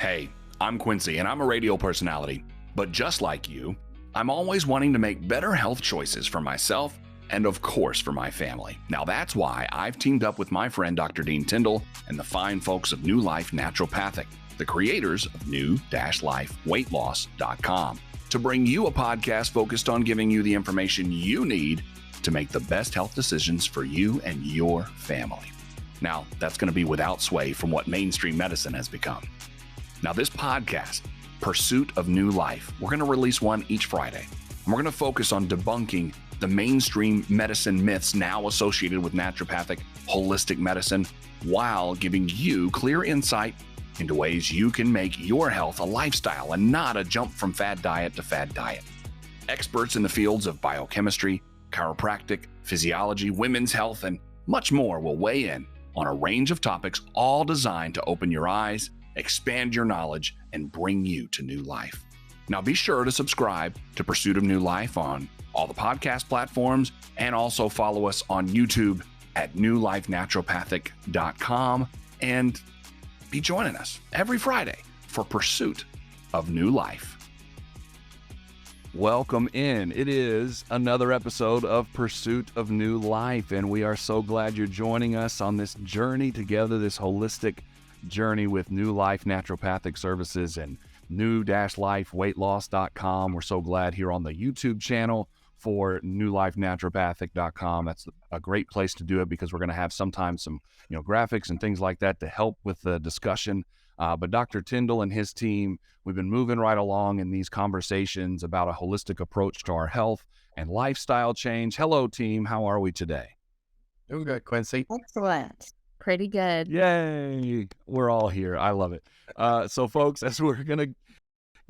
Hey, I'm Quincy and I'm a radio personality, but just like you, I'm always wanting to make better health choices for myself and of course for my family. Now that's why I've teamed up with my friend Dr. Dean Tyndall and the fine folks of New Life Naturopathic, the creators of new-lifeweightloss.com, to bring you a podcast focused on giving you the information you need to make the best health decisions for you and your family. Now, that's going to be without sway from what mainstream medicine has become. Now, this podcast, Pursuit of New Life, we're going to release one each Friday. And we're going to focus on debunking the mainstream medicine myths now associated with naturopathic, holistic medicine, while giving you clear insight into ways you can make your health a lifestyle and not a jump from fad diet to fad diet. Experts in the fields of biochemistry, chiropractic, physiology, women's health, and much more will weigh in on a range of topics, all designed to open your eyes, expand your knowledge, and bring you to new life. Now be sure to subscribe to Pursuit of New Life on all the podcast platforms, and also follow us on YouTube at newlifenaturopathic.com, and be joining us every Friday for Pursuit of New Life. Welcome in. It is another episode of Pursuit of New Life, and we are so glad you're joining us on this journey together, this holistic journey with New Life Naturopathic Services and new-lifeweightloss.com. We're so glad here on the YouTube channel for newlifenaturopathic.com. That's a great place to do it because we're going to have sometimes some graphics and things like that to help with the discussion. But Dr. Tyndall and his team, we've been moving right along in these conversations about a holistic approach to our health and lifestyle change. Hello, team. How are we today? Doing good, Quincy. Excellent. Pretty good. Yay. We're all here. I love it. So, folks, as we're going to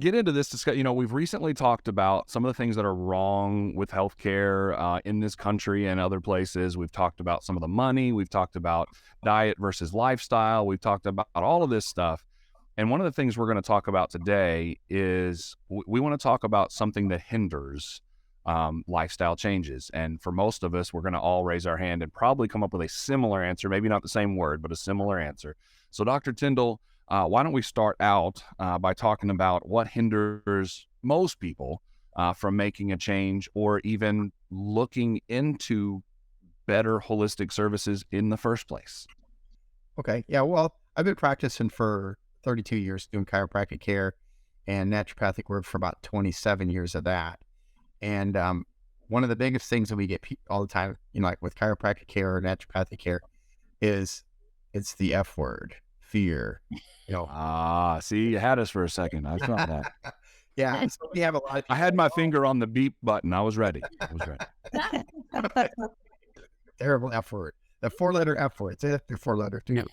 get into this discussion, we've recently talked about some of the things that are wrong with healthcare in this country and other places. We've talked about some of the money. We've talked about diet versus lifestyle. We've talked about all of this stuff. And one of the things we're going to talk about today is we want to talk about something that hinders lifestyle changes. And for most of us, we're going to all raise our hand and probably come up with a similar answer, maybe not the same word, but a similar answer. So Dr. Tyndall, why don't we start out by talking about what hinders most people from making a change or even looking into better holistic services in the first place? Okay. Yeah. Well, I've been practicing for 32 years doing chiropractic care and naturopathic work for about 27 years of that. And one of the biggest things that we get all the time, like with chiropractic care or naturopathic care, is it's the F word, fear. See, you had us for a second. I saw that. Yeah, so we have a lot. I had my finger on the beep button. I was ready. Terrible F word. The 4-letter F word. It's a 4-letter too.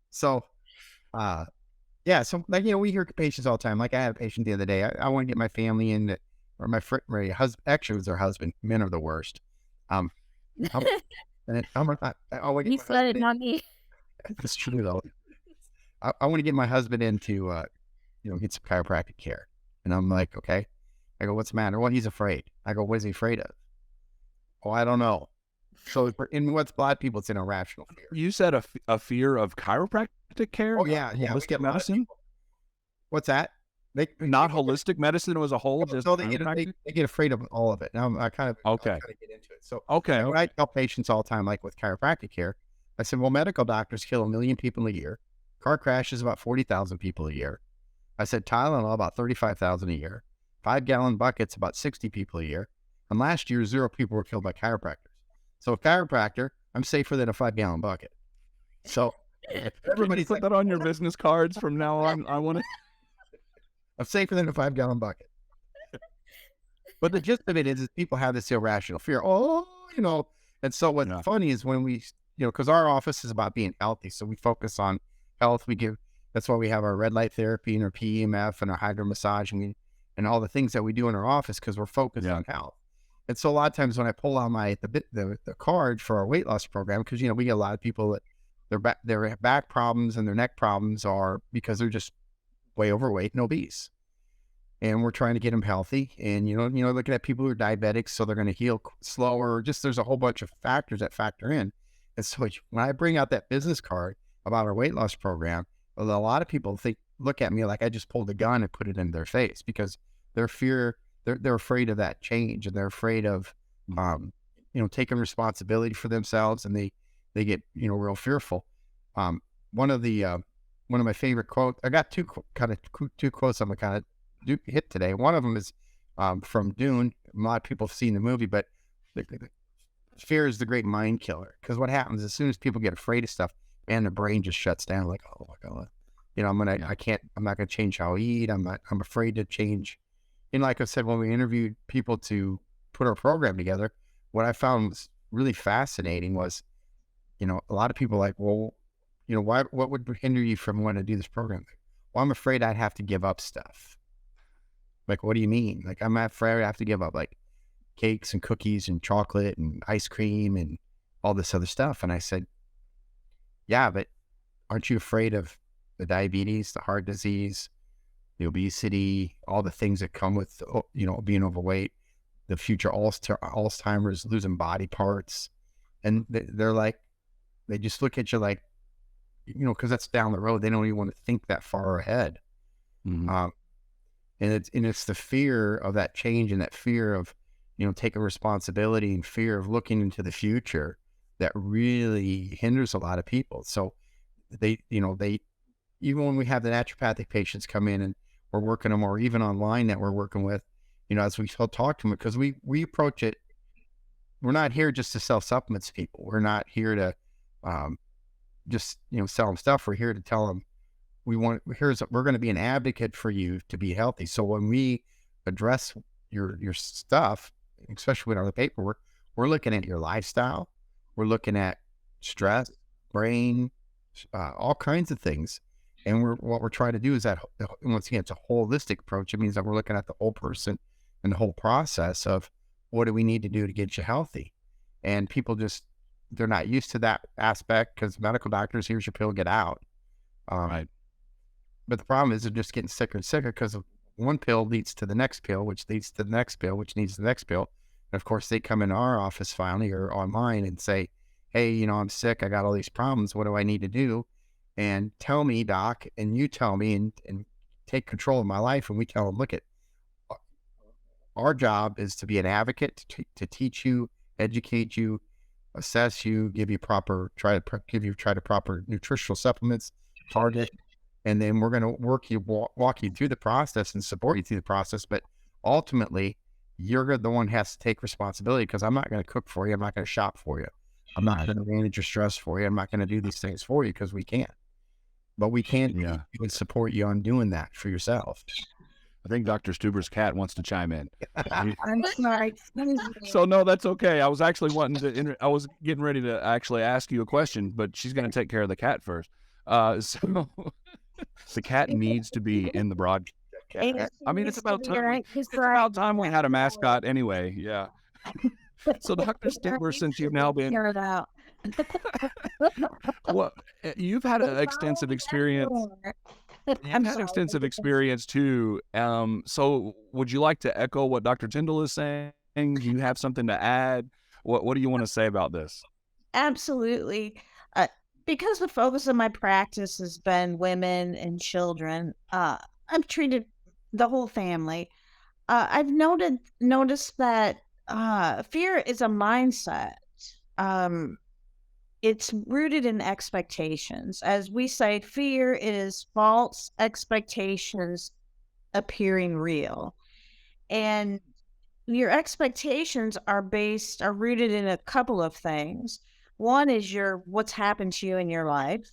So, we hear patients all the time. Like I had a patient the other day. I want to get my family in, or my husband. Actually, it was their husband. Men are the worst. You said it, not me. It's true though. I want to get my husband in to, get some chiropractic care. And I'm like, okay. I go, what's the matter? Well, he's afraid. I go, what is he afraid of? Oh, I don't know. So in what's a lot of people, it's an irrational fear. You said a fear of chiropractic care? Oh, yeah. Holistic medicine? What's that? Not holistic medicine as a whole? So they get afraid of all of it. Now I kind of get into it. So when I tell patients all the time, like with chiropractic care, I said, well, medical doctors kill 1 million people a year. Car crashes about 40,000 people a year. I said Tylenol about 35,000 a year. 5-gallon buckets about 60 people a year. And last year, 0 people were killed by chiropractors. So a chiropractor, I'm safer than a 5-gallon bucket. So everybody's put that on your business cards from now on. I want to. I'm safer than a 5-gallon bucket. But the gist of it is people have this irrational fear. And so what's funny is when we, because our office is about being healthy, so we focus on health. That's why we have our red light therapy and our PEMF and our hydro massaging and all the things that we do in our office because we're focused on health. And so a lot of times when I pull out the card for our weight loss program, because we get a lot of people that their back problems and their neck problems are because they're just way overweight and obese, and we're trying to get them healthy. And looking at people who are diabetics, so they're going to heal slower. Just there's a whole bunch of factors that factor in. And so when I bring out that business card, about our weight loss program, a lot of people look at me like I just pulled a gun and put it in their face because they're afraid of that change, and they're afraid of, taking responsibility for themselves, and they get, real fearful. One of my favorite quotes, I got two quotes I'm gonna kind of hit today. One of them is from Dune. A lot of people have seen the movie, but fear is the great mind killer. Because what happens as soon as people get afraid of stuff, man, their brain just shuts down. Like, oh my God, I'm not gonna change how I eat. I'm afraid to change. And like I said, when we interviewed people to put our program together, what I found was really fascinating was, a lot of people are like, well, what would hinder you from wanting to do this program? Well, I'm afraid I'd have to give up stuff. Like, what do you mean? Like, I'm afraid I have to give up like cakes and cookies and chocolate and ice cream and all this other stuff. And I said, yeah, but aren't you afraid of the diabetes, the heart disease, the obesity, all the things that come with, being overweight, the future Alzheimer's, losing body parts? And they're like, they just look at you like, because that's down the road. They don't even want to think that far ahead. And it's the fear of that change, and that fear of, taking responsibility, and fear of looking into the future that really hinders a lot of people. So they even when we have the naturopathic patients come in and we're working them, or even online that we're working with, as we talk to them, because we approach it, we're not here just to sell supplements to people. We're not here to just sell them stuff. We're here to tell them we're going to be an advocate for you to be healthy. So when we address your stuff, especially with our paperwork, we're looking at your lifestyle, we're looking at stress, brain, all kinds of things. And what we're trying to do is that, once again, it's a holistic approach. It means that we're looking at the whole person and the whole process of what do we need to do to get you healthy. And people they're not used to that aspect, because medical doctors, here's your pill, get out. Right. But the problem is they're just getting sicker and sicker, because one pill leads to the next pill, which leads to the next pill, which needs the next pill. And of course, they come in our office finally, or online, and say, hey, I'm sick. I got all these problems. What do I need to do? And tell me, doc, and you tell me, and take control of my life. And we tell them, look, our job is to be an advocate, to teach you, educate you, assess you, try to proper nutritional supplements, target, and then we're going to walk you through the process and support you through the process. But ultimately, you're the one who has to take responsibility, because I'm not going to cook for you. I'm not going to shop for you. I'm not going to manage your stress for you. I'm not going to do these things for you, because we can't. But we can even support you on doing that for yourself. I think Dr. Stuber's cat wants to chime in. I'm sorry. So no, that's okay. I was actually I was getting ready to actually ask you a question, but she's going to take care of the cat first. So the cat needs to be in the broadcast. I mean, it's about time. It's about time we had a mascot anyway. Yeah. So Dr. Stuber, since you've now been, Hear it out. well, you've had an extensive experience. You've had extensive experience too. So would you like to echo what Dr. Tyndall is saying? Do you have something to add? What do you want to say about this? Absolutely. Because the focus of my practice has been women and children, I've treated the whole family. I've noticed that fear is a mindset. It's rooted in expectations. As we say, fear is false expectations appearing real. And your expectations are rooted in a couple of things. One is what's happened to you in your life,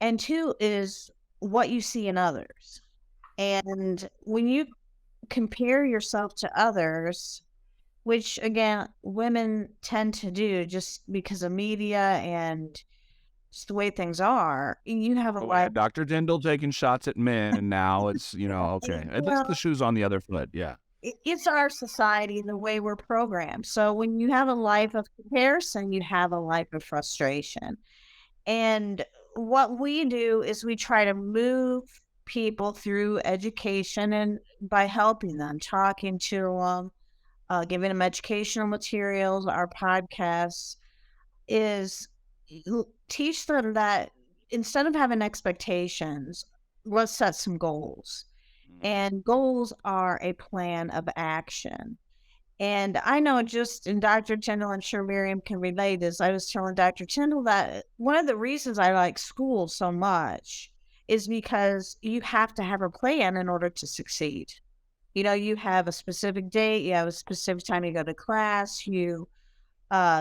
and two is what you see in others. And when you compare yourself to others, which again, women tend to do just because of media and just the way things are, you have a life. Dr. Tyndall taking shots at men, and now it's, okay. At least the shoe's on the other foot. Yeah. It's our society, the way we're programmed. So when you have a life of comparison, you have a life of frustration. And what we do is we try to move people through education, and by helping them, talking to them, giving them educational materials, our podcasts, is teach them that instead of having expectations, let's set some goals. And goals are a plan of action. And I know just, and Dr. Tyndall, I'm sure Mariam can relate this. I was telling Dr. Tyndall that one of the reasons I like school so much is because you have to have a plan in order to succeed. You know, you have a specific date, you have a specific time you go to class, you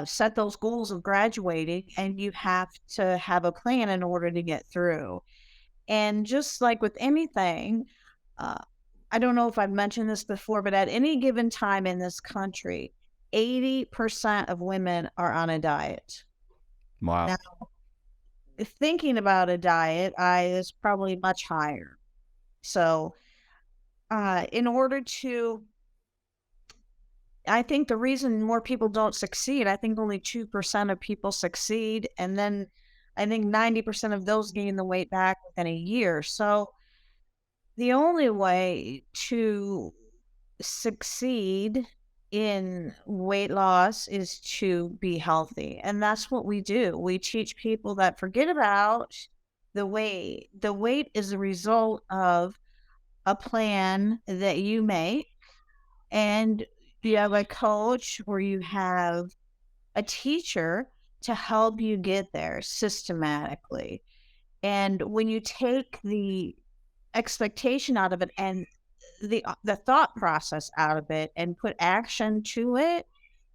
set those goals of graduating, and you have to have a plan in order to get through. And just like with anything, uh, I don't know if I've mentioned this before, but at any given time in this country, 80% of women are on a diet. Wow. Now, thinking about a diet, is probably much higher. So, in order to, I think the reason more people don't succeed, I think only 2% of people succeed. And then I think 90% of those gain the weight back within a year. So the only way to succeed in weight loss is to be healthy. And that's what we do. We teach people that forget about the weight. The weight is a result of a plan that you make, and you have a coach or you have a teacher to help you get there systematically. And when you take the expectation out of it and the thought process out of it and put action to it,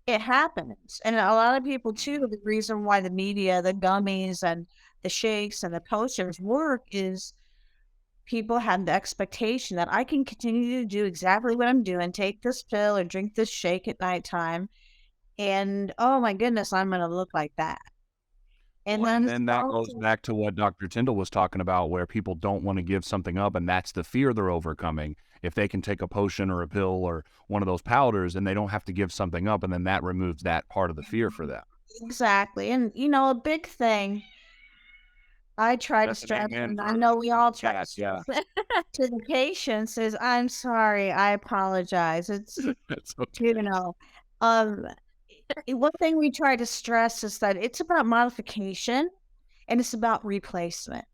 it happens. And a lot of people too, the reason why the media, the gummies and the shakes and the posters work is people have the expectation that I can continue to do exactly what I'm doing, take this pill or drink this shake at nighttime, and oh my goodness, I'm going to look like that. And then that goes back to what Dr. Tyndall was talking about, where people don't want to give something up, and that's the fear they're overcoming. If they can take a potion or a pill or one of those powders, and they don't have to give something up, and then that removes that part of the fear for them. Exactly. And, you know, a big thing I try to stress, and I know we all try to stress to the patients is, I'm sorry, I apologize. It's, okay. You know, one thing we try to stress is that it's about modification and it's about replacement.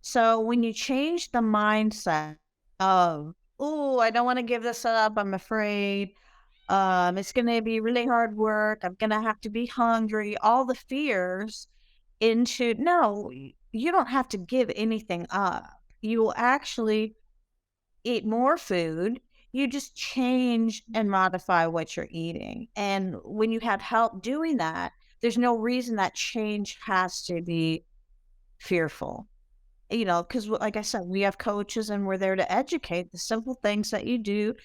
So when you change the mindset of, oh, I don't want to give this up, I'm afraid, it's going to be really hard work, I'm going to have to be hungry, all the fears, into, no, you don't have to give anything up. You will actually eat more food. You just change and modify what you're eating. And when you have help doing that, there's no reason that change has to be fearful. You know, because like I said, we have coaches and we're there to educate the simple things that you do.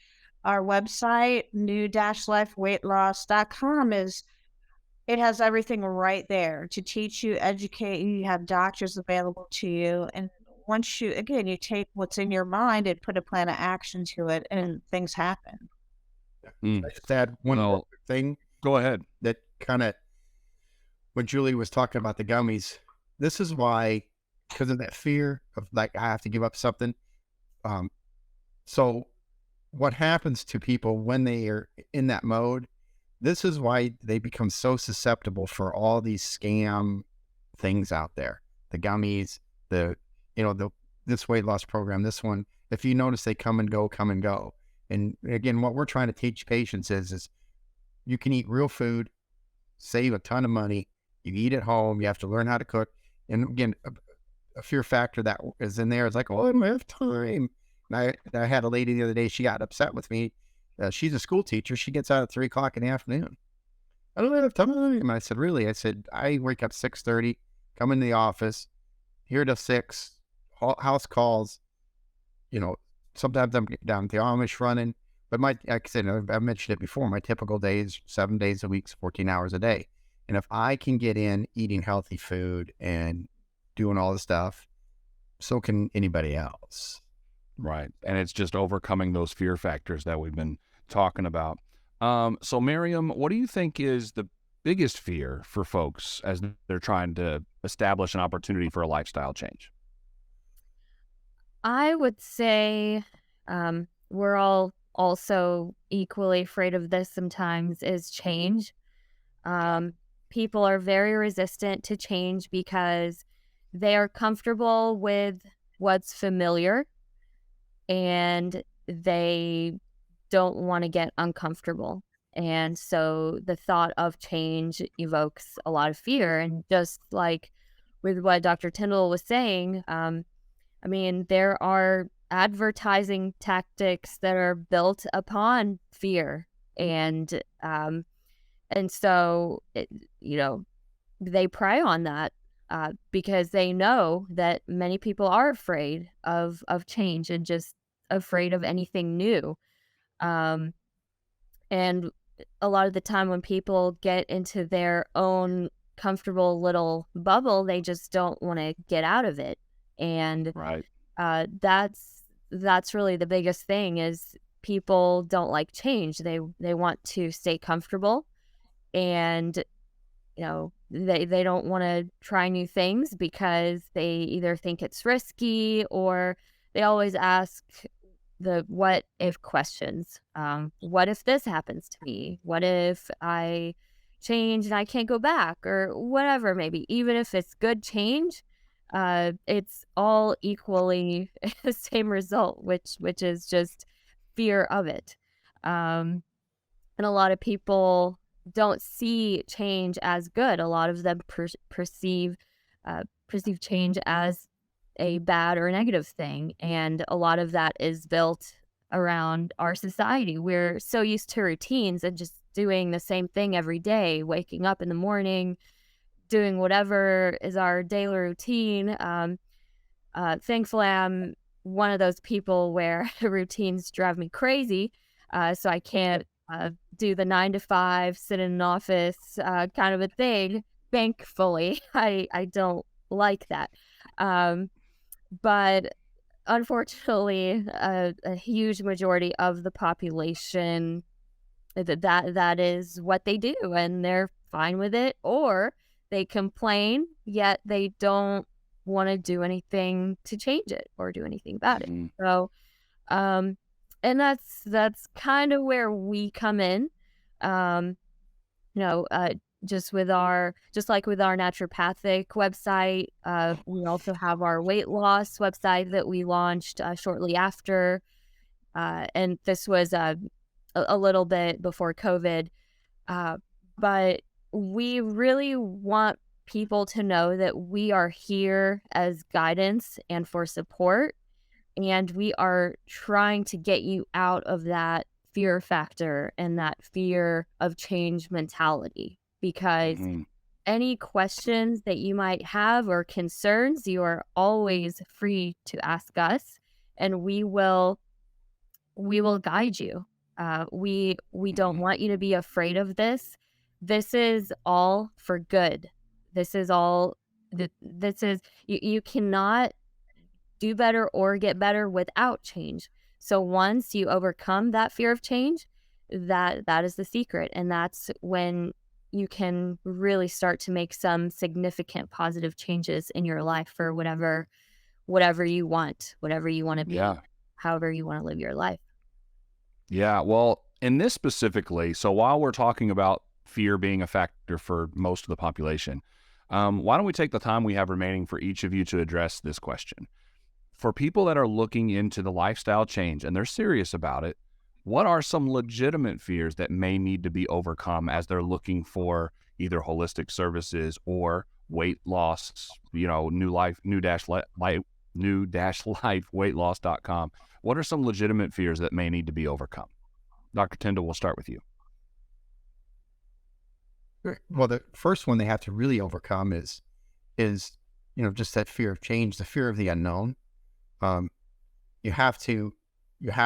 Our website, new-lifeweightloss.com, it has everything right there to teach you, educate you. You have doctors available to you. And once you take what's in your mind and put a plan of action to it, and things happen. I just add one more thing. Go ahead. That kind of, when Julie was talking about the gummies, this is why, because of that fear of like, I have to give up something. So what happens to people when they are in that mode, this is why they become so susceptible for all these scam things out there. The gummies, this weight loss program, this one, if you notice, they come and go. And again, what we're trying to teach patients is you can eat real food, save a ton of money. You eat at home. You have to learn how to cook. And again, a fear factor that is in there is like, oh, I don't have time. And I had a lady the other day, she got upset with me. She's a school teacher. She gets out at 3:00 in the afternoon. I don't have time. I said, really? I said, I wake up 6:30, come into the office, here to 6, house calls. You know, sometimes I'm down at the Amish running, but like I said, I've mentioned it before, my typical days, 7 days a week, 14 hours a day. And if I can get in eating healthy food and doing all the stuff, so can anybody else. Right. And it's just overcoming those fear factors that we've been talking about. So Mariam, what do you think is the biggest fear for folks as they're trying to establish an opportunity for a lifestyle change? I would say we're all also equally afraid of this sometimes, is change. People are very resistant to change because they are comfortable with what's familiar, and they don't want to get uncomfortable. And so the thought of change evokes a lot of fear. And just like with what Dr. Tyndall was saying, I mean, there are advertising tactics that are built upon fear, and so they prey on that because they know that many people are afraid of change and just afraid of anything new. Um, and a lot of the time when people get into their own comfortable little bubble, they just don't want to get out of it. And Right. that's really the biggest thing is people don't like change. They want to stay comfortable, and they don't want to try new things because they either think it's risky, or they always ask the what if questions. What if this happens to me? What if I change and I can't go back, or whatever? Maybe even if it's good change, it's all equally the same result, which is just fear of it. And a lot of people don't see change as good. A lot of them perceive change as a bad or negative thing, and a lot of that is built around our society. We're so used to routines and just doing the same thing every day, waking up in the morning, doing whatever is our daily routine. Thankfully, I'm one of those people where routines drive me crazy, so I can't do the 9 to 5, sit in an office kind of a thing. Thankfully, I don't like that. But unfortunately, a huge majority of the population, that is what they do, and they're fine with it, or they complain, yet they don't want to do anything to change it or do anything about it. So, and that's kind of where we come in. Just like with our naturopathic website, we also have our weight loss website that we launched shortly after, and this was a little bit before COVID, but we really want people to know that we are here as guidance and for support, and we are trying to get you out of that fear factor and that fear of change mentality, because any questions that you might have or concerns, you are always free to ask us, and we will guide you. We don't want you to be afraid of this. This is all for good. This is you cannot do better or get better without change. So once you overcome that fear of change, that is the secret, and that's when you can really start to make some significant positive changes in your life for whatever you want to be, however you want to live your life. Yeah, well, in this specifically, so while we're talking about fear being a factor for most of the population, why don't we take the time we have remaining for each of you to address this question? For people that are looking into the lifestyle change and they're serious about it, what are some legitimate fears that may need to be overcome as they're looking for either holistic services or weight loss, new-life weightloss.com? What are some legitimate fears that may need to be overcome? Dr. Tyndall, we'll start with you. Well, the first one they have to really overcome is just that fear of change, the fear of the unknown. You have to, if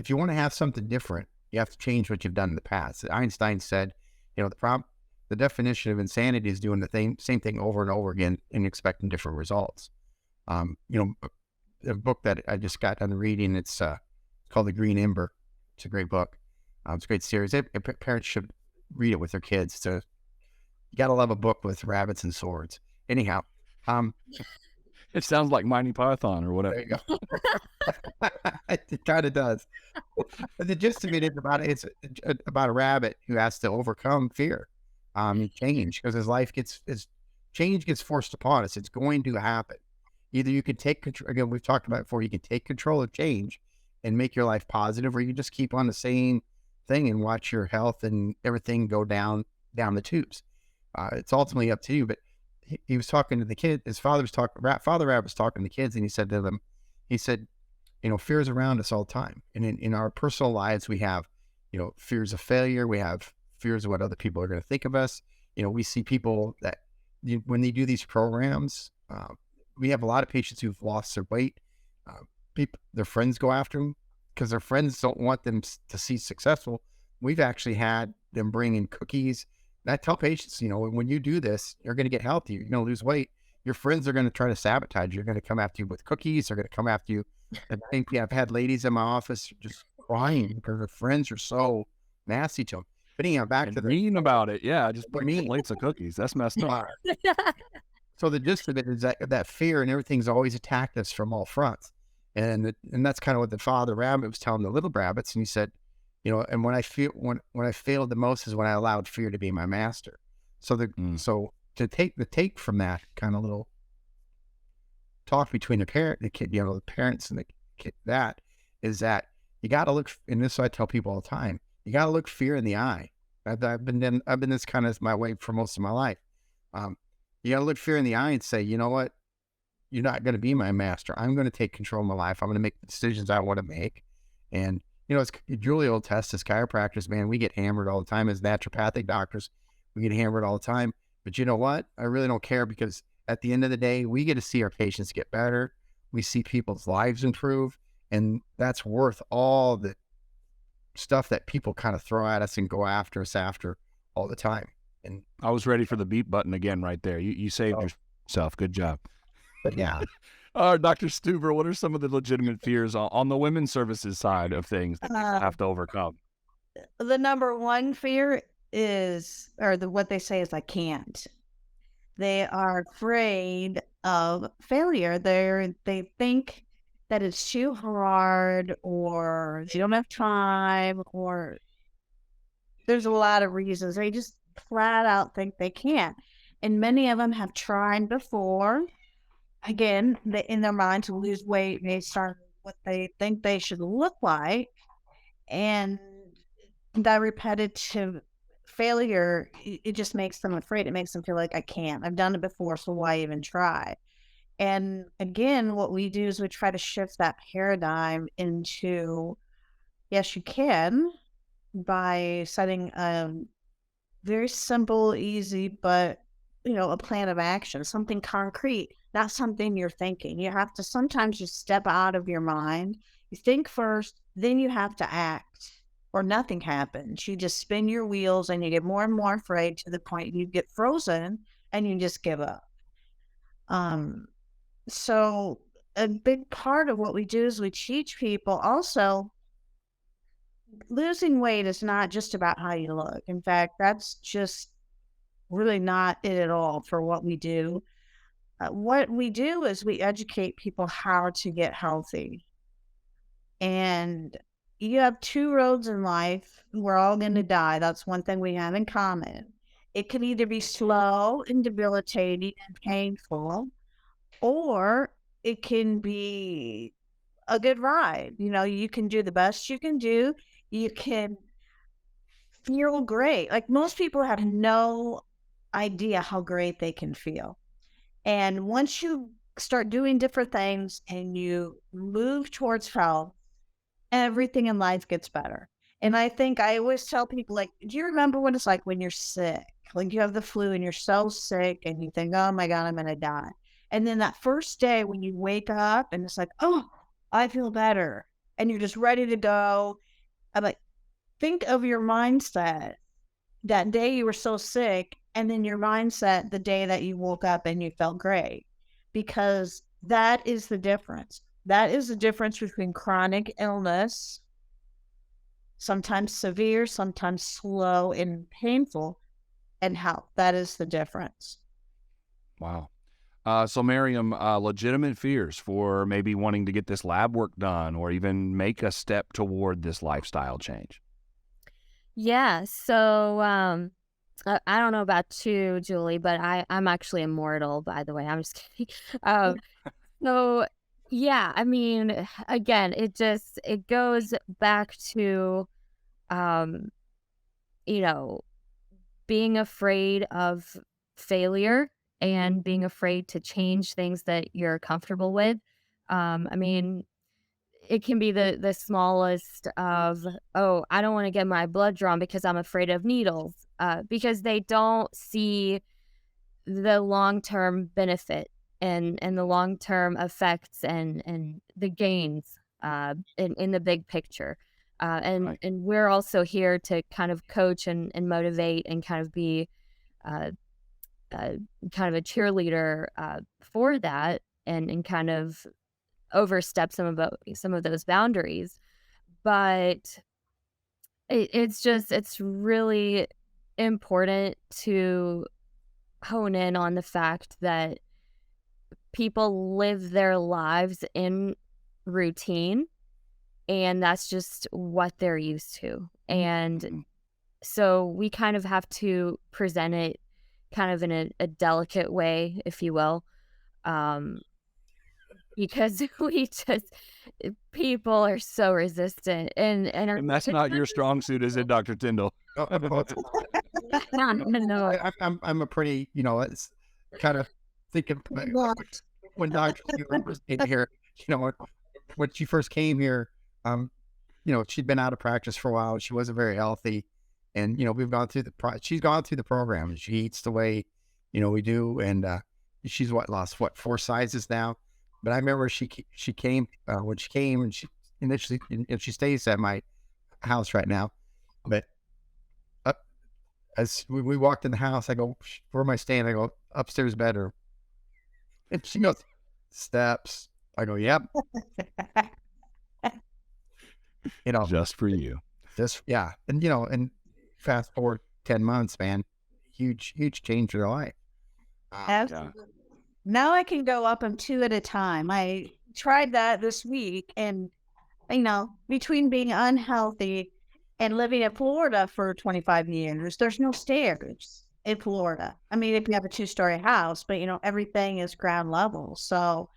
you want to have something different, you have to change what you've done in the past. Einstein said, the definition of insanity is doing the same thing over and over again and expecting different results. The book that I just got done reading, it's called The Green Ember. It's a great book. It's a great series. Parents should read it with their kids. You got to love a book with rabbits and swords. Anyhow. It sounds like Mighty Python or whatever. There you go. It kind of does. But the gist of it is it's about a rabbit who has to overcome fear. change, because as change gets forced upon us, it's going to happen. Either you can take control, again, we've talked about it before, you can take control of change and make your life positive, or you can just keep on the same thing and watch your health and everything go down the tubes. It's ultimately up to you. But he was talking to the kid, his father was talking, Father Rab was talking to the kids, and he said to them, he said, fear is around us all the time. And in our personal lives, we have, fears of failure. We have fears of what other people are going to think of us. We see people that when they do these programs, we have a lot of patients who've lost their weight. Their friends go after them because their friends don't want them to see successful. We've actually had them bring in cookies. And I tell patients, when you do this, you're going to get healthy. You're going to lose weight. Your friends are going to try to sabotage you. You're going to come after you with cookies. They're going to come after you. I think I've had ladies in my office just crying because their friends are so nasty to them. But back to mean about it. Yeah, just put plates of cookies. That's messed up. So the gist of it is that fear and everything's always attacked us from all fronts. And that's kind of what the father rabbit was telling the little rabbits. And he said, and when I failed the most is when I allowed fear to be my master. So so to take from that kind of little talk between the kid, the parents and the kid, that is that you got to look, and this I tell people all the time, you got to look fear in the eye. I've been this kind of my way for most of my life. You got to look fear in the eye and say, you know what? You're not going to be my master. I'm going to take control of my life. I'm going to make the decisions I want to make. And, it's Julie will test as chiropractors, man, we get hammered all the time as naturopathic doctors. We get hammered all the time. But you know what? I really don't care, because at the end of the day, we get to see our patients get better. We see people's lives improve. And that's worth all the stuff that people kind of throw at us and go after us after all the time. And I was ready for the beep button again right there. You saved yourself. Good job. But yeah. Dr. Stuber, what are some of the legitimate fears on the women's services side of things that people have to overcome? The number one fear is, what they say is, I can't. They are afraid of failure. They think that it's too hard, or they don't have time, or there's a lot of reasons. They just flat out think they can't. And many of them have tried before. Again, in their mind, to lose weight based on what they think they should look like. And that repetitive failure, it just makes them afraid. It makes them feel like, I can't. I've done it before, so why even try? And again, what we do is we try to shift that paradigm into, yes, you can, by setting a very simple, easy, but, a plan of action, something concrete, not something you're thinking. You have to sometimes just step out of your mind. You think first, then you have to act, or nothing happens. You just spin your wheels and you get more and more afraid to the point you get frozen and you just give up. So a big part of what we do is we teach people also, losing weight is not just about how you look. In fact, that's just really not it at all for what we do. What we do is we educate people how to get healthy. And you have two roads in life. We're all going to die. That's one thing we have in common. It can either be slow and debilitating and painful, or it can be a good ride. You can do the best you can do. You can feel great. Like, most people have no idea how great they can feel. And once you start doing different things and you move towards health, everything in life gets better. And I think I always tell people, like, do you remember what it's like when you're sick? Like, you have the flu and you're so sick and you think, oh my God, I'm going to die. And then that first day when you wake up and it's like, oh, I feel better. And you're just ready to go. I'm like, think of your mindset that day you were so sick, and then your mindset the day that you woke up and you felt great. Because that is the difference. That is the difference between chronic illness, sometimes severe, sometimes slow and painful, and health. That is the difference. Wow. So Mariam, legitimate fears for maybe wanting to get this lab work done or even make a step toward this lifestyle change. Yeah. So I don't know about you, Julie, but I'm actually immortal, by the way. I'm just kidding. So yeah, I mean, again, it goes back to, um, you know, being afraid of failure and being afraid to change things that you're comfortable with. I mean, it can be the smallest of, oh, I don't want to get my blood drawn because I'm afraid of needles, because they don't see the long-term benefit and the long-term effects and the gains in the big picture. And we're also here to kind of coach and motivate and kind of be uh, uh, kind of a cheerleader for that and kind of overstep some of those boundaries. But it's really important to hone in on the fact that people live their lives in routine, and that's just what they're used to. And so we kind of have to present it kind of in a delicate way, if you will, because people are so resistant And that's not your strong suit, is it, Dr. Tyndall? no. I'm a pretty, it's kind of thinking when Dr. Stuber was in here, when she first came here, she'd been out of practice for a while. She wasn't very healthy. And, we've gone through she's gone through the program, and she eats the way, we do. And she's lost 4 sizes now. But I remember she came, when she came, and she initially, and she stays at my house right now. But as we walked in the house, I go, where am I staying? I go, upstairs bedroom. And she goes, steps. I go, yep. Just for you. Yeah. And, and fast forward 10 months, man, huge change in their life. Absolutely. Now I can go up them 2 at a time. I tried that this week, and, between being unhealthy and living in Florida for 25 years, there's no stairs in Florida. I mean, if you have a 2-story house, but, everything is ground level. So,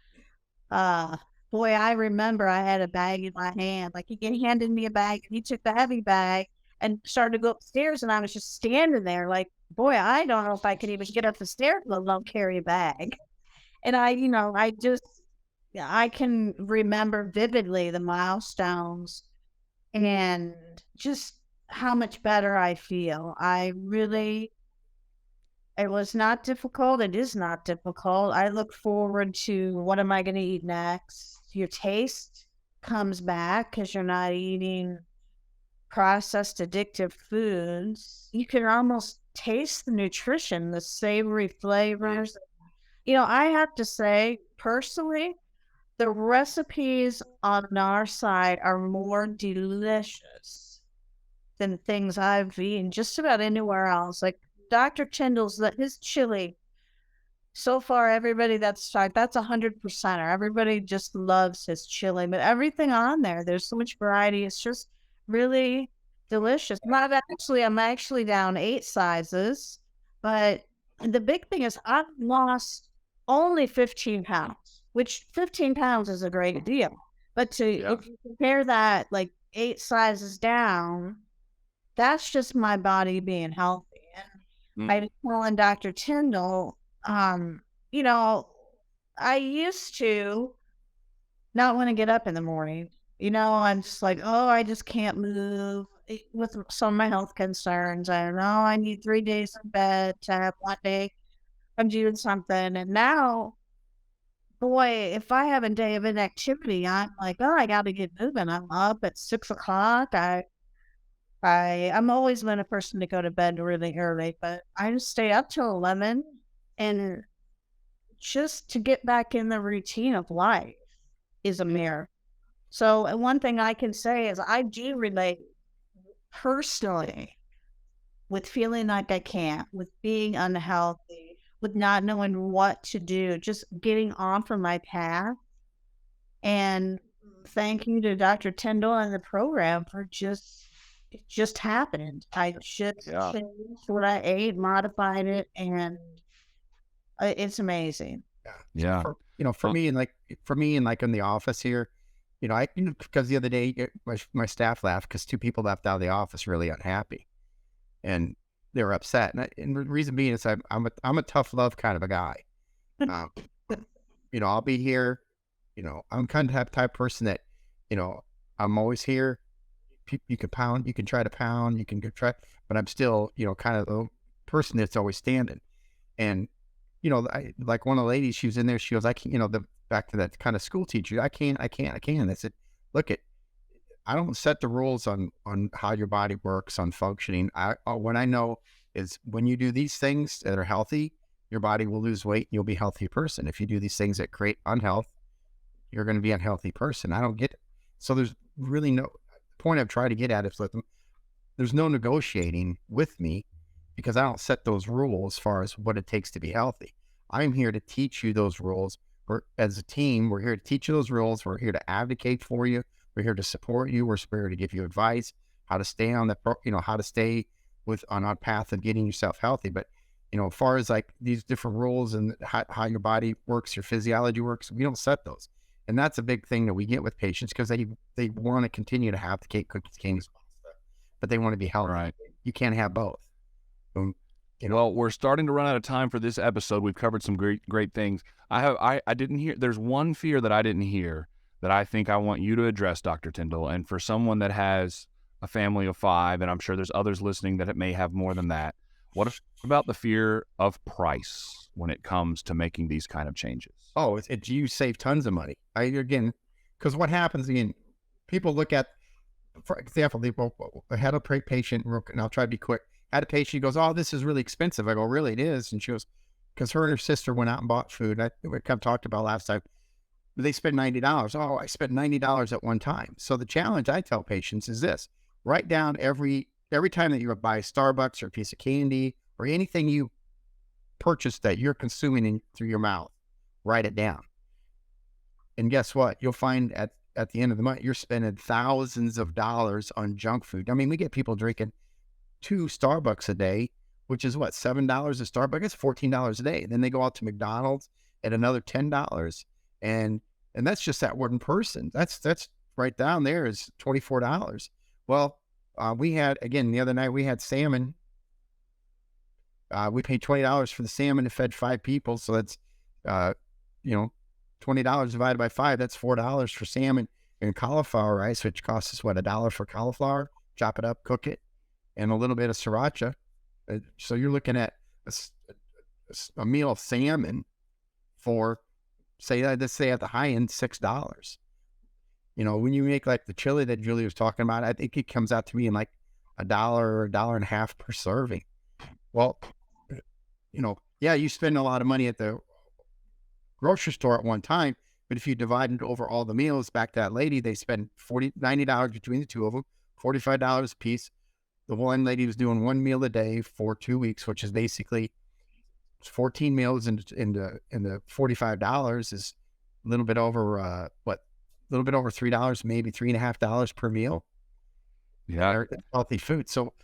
boy, I remember I had a bag in my hand. Like, he handed me a bag, and he took the heavy bag and started to go upstairs, and I was just standing there like, boy, I don't know if I could even get up the stairs, let alone carry a bag. And I can remember vividly the milestones and just how much better I feel. It was not difficult. It is not difficult. I look forward to what am I going to eat next. Your taste comes back because you're not eating processed addictive foods. You can almost taste the nutrition, the savory flavors. I have to say, personally, the recipes on our side are more delicious than things I've eaten just about anywhere else. Like Dr. Tyndall's, his chili. So far, everybody that's 100%er. Everybody just loves his chili, but everything on there's so much variety. It's just really delicious. I'm actually down 8 sizes, but the big thing is I've lost only 15 pounds, which 15 pounds is a great deal. But if you compare that like 8 sizes down, that's just my body being healthy. And I was telling Dr. Tyndall, I used to not want to get up in the morning. I'm just like, oh, I just can't move with some of my health concerns. I don't know. I need 3 days in bed to have 1 day I'm doing something. And now, boy, if I have a day of inactivity, I'm like, oh, I got to get moving. I'm up at 6 o'clock. I'm always been a person to go to bed really early, but I just stay up till 11, and just to get back in the routine of life is a miracle. So one thing I can say is I do relate personally with feeling like I can't, with being unhealthy, with not knowing what to do, just getting off of my path. And thank you to Dr. Tyndall and the program for just it just happened. I just Yeah. changed what I ate, modified it, and it's amazing. Yeah. For me and like in the office here, because the other day my staff laughed because 2 people left out of the office really unhappy, and they were upset. And the reason being is I'm a tough love kind of a guy. I'll be here. I'm kind of type person that, I'm always here. You can pound, you can try to pound, you can try, but I'm still, kind of the person that's always standing. And, like one of the ladies, she was in there, she goes, I can't, back to that kind of school teacher, I can't. I said, look, I don't set the rules on how your body works, on functioning. What I know is when you do these things that are healthy, your body will lose weight and you'll be a healthy person. If you do these things that create unhealth, you're going to be an unhealthy person. I don't get it. So there's really no point I've tried to get at is with them. There's no negotiating with me because I don't set those rules as far as what it takes to be healthy. I'm here to teach you those rules. As a team, we're here to teach you those rules. We're here to advocate for you. We're here to support you. We're here to give you advice, how to stay on how to stay on a path of getting yourself healthy. But, as far as like these different rules and how your body works, your physiology works, we don't set those. And that's a big thing that we get with patients because they want to continue to have the cake, cookies, candy, but they want to be healthy. Right. You can't have both. Well, we're starting to run out of time for this episode. We've covered some great things. I didn't hear. There's one fear that I didn't hear that I think I want you to address, Dr. Tyndall. And for someone that has a family of 5, and I'm sure there's others listening that may have more than that. What about the fear of price when it comes to making these kind of changes? Oh, you save tons of money. Because what happens again, people look at, for example, I had a patient, and I'll try to be quick. I had a patient, she goes, oh, this is really expensive. I go, really, it is. And she goes, because her and her sister went out and bought food. We kind of talked about last time. They spent $90. Oh, I spent $90 at one time. So the challenge I tell patients is this: write down every time that you buy Starbucks or a piece of candy or anything you purchase that you're consuming through your mouth, write it down. And guess what? You'll find at the end of the month, you're spending thousands of dollars on junk food. I mean, we get people drinking 2 Starbucks a day, which is what, $7 a Starbucks? It's $14 a day. And then they go out to McDonald's at another $10. And that's just that one person. That's right down there is $24. Well, we had, again, the other night we had salmon. We paid $20 for the salmon. It fed 5 people. So that's, $20 divided by 5, that's $4 for salmon and cauliflower rice, which costs us $1 for cauliflower. Chop it up, cook it, and a little bit of sriracha. So you're looking at a meal of salmon for, let's say at the high end, $6. When you make like the chili that Julie was talking about, I think it comes out to me in like $1 or $1.50 per serving. Well, you spend a lot of money at the grocery store at one time, but if you divide it over all the meals, back to that lady, they spend $90 between the 2 of them, $45 a piece. The one lady was doing 1 meal a day for 2 weeks, which is basically 14 meals, and the $45 is a little bit over a little bit over $3, maybe $3.50 per meal. Yeah, healthy food. So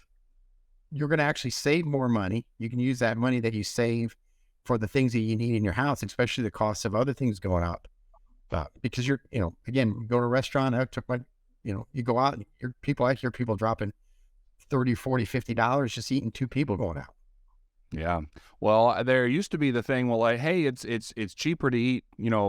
you're going to actually save more money. You can use that money that you save for the things that you need in your house, especially the cost of other things going up. Because you're, again, you go to a restaurant, you go out, I hear people dropping $30, $40, $50 just eating 2 people going out. Yeah. Well, there used to be the thing, well, like, hey, it's cheaper to eat,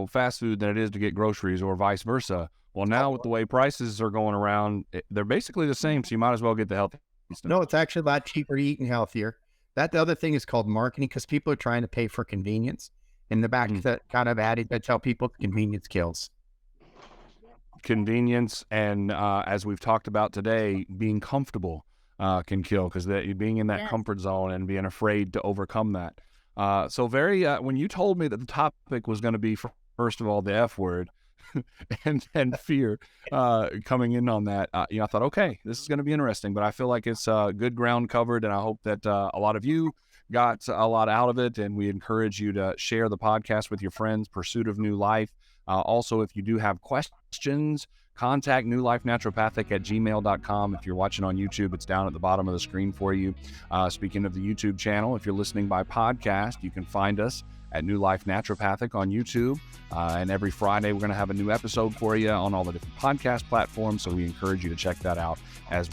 fast food than it is to get groceries, or vice versa. Well, now with the way prices are going around, they're basically the same. So you might as well get the healthy stuff. No, it's actually a lot cheaper to eat and healthier. The other thing is called marketing, because people are trying to pay for convenience. In the back of that kind of adage, I tell people convenience kills. Convenience, and as we've talked about today, being comfortable can kill, because being in that comfort zone and being afraid to overcome that. So when you told me that the topic was going to be, first of all, the F word and fear coming in on that, I thought, okay, this is going to be interesting, but I feel like it's good ground covered, and I hope that a lot of you got a lot out of it, and we encourage you to share the podcast with your friends. Pursuit of New Life. Also, if you do have questions, contact newlifenaturopathic@gmail.com. If you're watching on YouTube, it's down at the bottom of the screen for you. Speaking of the YouTube channel, if you're listening by podcast, you can find us at New Life Naturopathic on YouTube. And every Friday, we're going to have a new episode for you on all the different podcast platforms. So we encourage you to check that out, as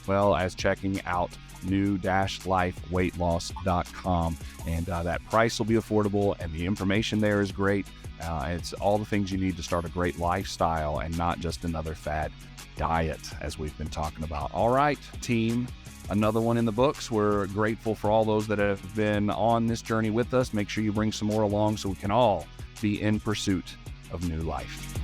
well as checking out new-lifeweightloss.com. And that price will be affordable, and the information there is great. It's all the things you need to start a great lifestyle and not just another fad diet, as we've been talking about. All right, team. Another one in the books. We're grateful for all those that have been on this journey with us. Make sure you bring some more along so we can all be in pursuit of new life.